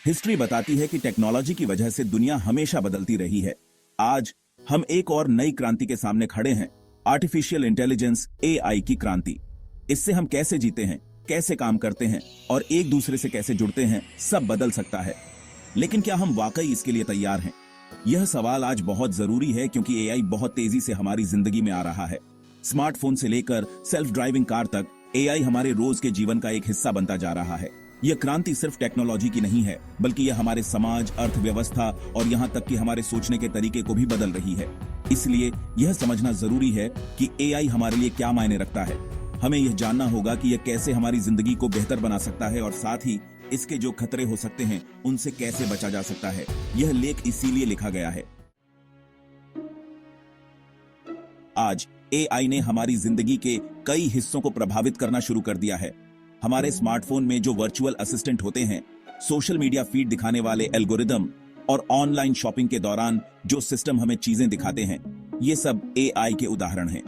History बताती है कि टेक्नोलॉजी की वजह से दुनिया हमेशा बदलती रही है। आज हम एक और नई क्रांति के सामने खड़े हैं, आर्टिफिशियल इंटेलिजेंस एआई की क्रांति। इससे हम कैसे जीते हैं, कैसे काम करते हैं और एक दूसरे से कैसे जुड़ते हैं, सब बदल सकता है। लेकिन क्या हम वाकई इसके लिए तैयार हैं? यह सवाल आज बहुत जरूरी है क्योंकि एआई बहुत तेजी से हमारी जिंदगी में आ रहा है। स्मार्टफोन से लेकर सेल्फ ड्राइविंग कार तक एआई हमारे रोज के जीवन का एक हिस्सा बनता जा रहा है। यह क्रांति सिर्फ टेक्नोलॉजी की नहीं है, बल्कि यह हमारे समाज, अर्थव्यवस्था और यहाँ तक कि हमारे सोचने के तरीके को भी बदल रही है। इसलिए यह समझना जरूरी है कि एआई हमारे लिए क्या मायने रखता है। हमें यह जानना होगा कि यह कैसे हमारी जिंदगी को बेहतर बना सकता है और साथ ही इसके जो खतरे हो सकते हैं उनसे कैसे बचा जा सकता है। यह लेख इसीलिए लिखा गया है। आज एआई ने हमारी जिंदगी के कई हिस्सों को प्रभावित करना शुरू कर दिया है। हमारे स्मार्टफोन में जो वर्चुअल असिस्टेंट होते हैं, सोशल मीडिया फीड दिखाने वाले एल्गोरिदम और ऑनलाइन शॉपिंग के दौरान जो सिस्टम हमें चीजें दिखाते हैं, ये सब एआई के उदाहरण हैं।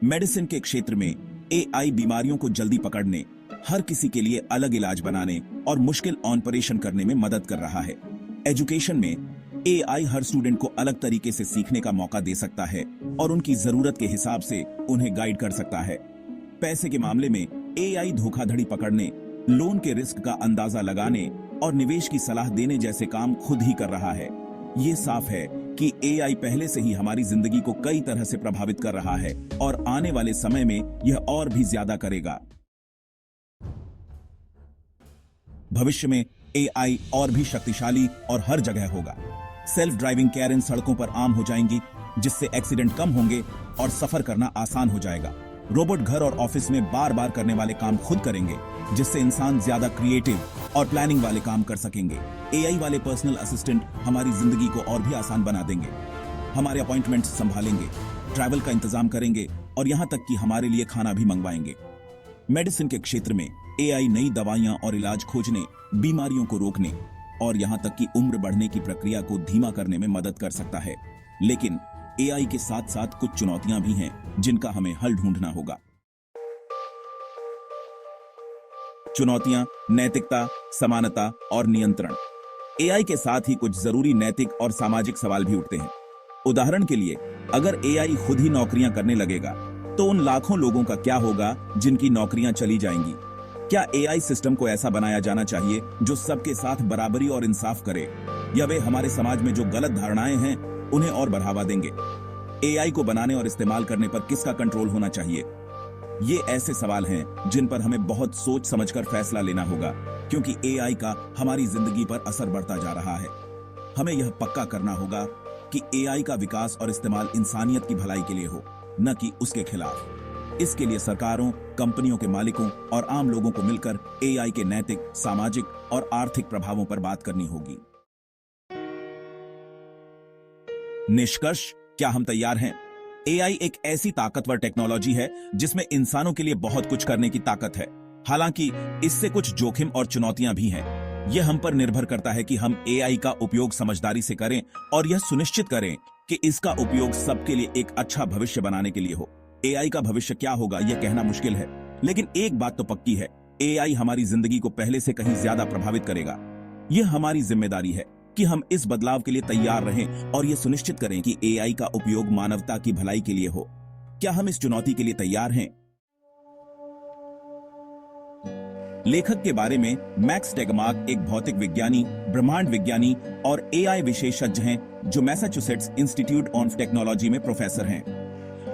मेडिसिन के क्षेत्र में एआई बीमारियों को जल्दी पकड़ने, हर किसी के लिए अलग इलाज बनाने और मुश्किल ऑपरेशन करने में मदद कर रहा है। एजुकेशन में एआई हर स्टूडेंट को अलग तरीके से सीखने का मौका दे सकता है और उनकी जरूरत के हिसाब से उन्हें गाइड कर सकता है। पैसे के मामले में एआई धोखाधड़ी पकड़ने, लोन के रिस्क का अंदाजा लगाने और निवेश की सलाह देने जैसे काम खुद ही कर रहा है। ये साफ है कि एआई पहले से ही हमारी जिंदगी को कई तरह से प्रभावित कर रहा है और आने वाले समय में यह और भी ज्यादा करेगा। भविष्य में एआई और भी शक्तिशाली और हर जगह होगा। सेल्फ ड्राइविंग कारें सड़कों पर आम हो जाएंगी, जिससे एक्सीडेंट कम होंगे और सफर करना आसान हो जाएगा। रोबोट घर और ऑफिस में बार बार करने वाले काम खुद करेंगे, जिससे इंसान ज्यादा क्रिएटिव और प्लानिंग वाले काम कर सकेंगे। एआई वाले पर्सनल असिस्टेंट हमारी जिंदगी को और भी आसान बना देंगे, हमारे अपॉइंटमेंट्स संभालेंगे, ट्रैवल का इंतजाम करेंगे और यहां तक कि हमारे लिए खाना भी मंगवाएंगे। मेडिसिन के क्षेत्र में एआई नई दवाइयां और इलाज खोजने, बीमारियों को रोकने और यहां तक कि उम्र बढ़ने की प्रक्रिया को धीमा करने में मदद कर सकता है। लेकिन एआई के साथ साथ कुछ चुनौतियां भी हैं जिनका हमें हल ढूंढना होगा। चुनौतियां नैतिकता, समानता और नियंत्रण। एआई के साथ ही कुछ जरूरी नैतिक और सामाजिक सवाल भी उठते हैं। उदाहरण के लिए, अगर एआई खुद ही नौकरियां करने लगेगा तो उन लाखों लोगों का क्या होगा जिनकी नौकरियां चली जाएंगी? क्या एआई सिस्टम को ऐसा बनाया जाना चाहिए जो सबके साथ बराबरी और इंसाफ करे, या वे हमारे समाज में जो गलत धारणाएं हैं उन्हें और बढ़ावा देंगे? एआई को बनाने और इस्तेमाल करने पर किसका कंट्रोल होना चाहिए? ये ऐसे सवाल हैं जिन पर हमें बहुत सोच समझकर फैसला लेना होगा, क्योंकि एआई का हमारी जिंदगी पर असर बढ़ता जा रहा है। हमें यह पक्का करना होगा कि एआई का विकास और इस्तेमाल इंसानियत की भलाई के लिए हो, न कि उसके खिलाफ। इसके लिए सरकारों, कंपनियों के मालिकों और आम लोगों को मिलकर एआई के नैतिक, सामाजिक और आर्थिक प्रभावों पर बात करनी होगी। निष्कर्ष, क्या हम तैयार हैं? एआई एक ऐसी ताकतवर टेक्नोलॉजी है जिसमें इंसानों के लिए बहुत कुछ करने की ताकत है। हालांकि इससे कुछ जोखिम और चुनौतियां भी हैं। यह हम पर निर्भर करता है कि हम एआई का उपयोग समझदारी से करें और यह सुनिश्चित करें कि इसका उपयोग सबके लिए एक अच्छा भविष्य बनाने के लिए हो। एआई का भविष्य क्या होगा यह कहना मुश्किल है, लेकिन एक बात तो पक्की है, एआई हमारी जिंदगी को पहले से कहीं ज्यादा प्रभावित करेगा। यह हमारी जिम्मेदारी है कि हम इस बदलाव के लिए तैयार रहें और यह सुनिश्चित करें कि एआई का उपयोग मानवता की भलाई के लिए हो। क्या हम इस चुनौती के लिए तैयार हैं? लेखक के बारे में मैक्स टेगमार्क एक भौतिक विज्ञानी, ब्रह्मांड विज्ञानी और एआई विशेषज्ञ हैं जो मैसाचुसेट्स इंस्टीट्यूट ऑफ टेक्नोलॉजी में प्रोफेसर हैं।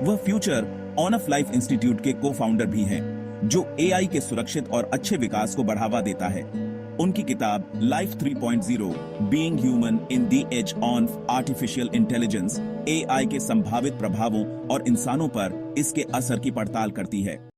वह future on off life institute के को-फाउंडर भी हैं, जो एआई के सुरक्षित और अच्छे विकास को बढ़ावा देता है। उनकी किताब life 3.0 being human in the age of artificial intelligence AI के संभावित प्रभावों और इंसानों पर इसके असर की पड़ताल करती है।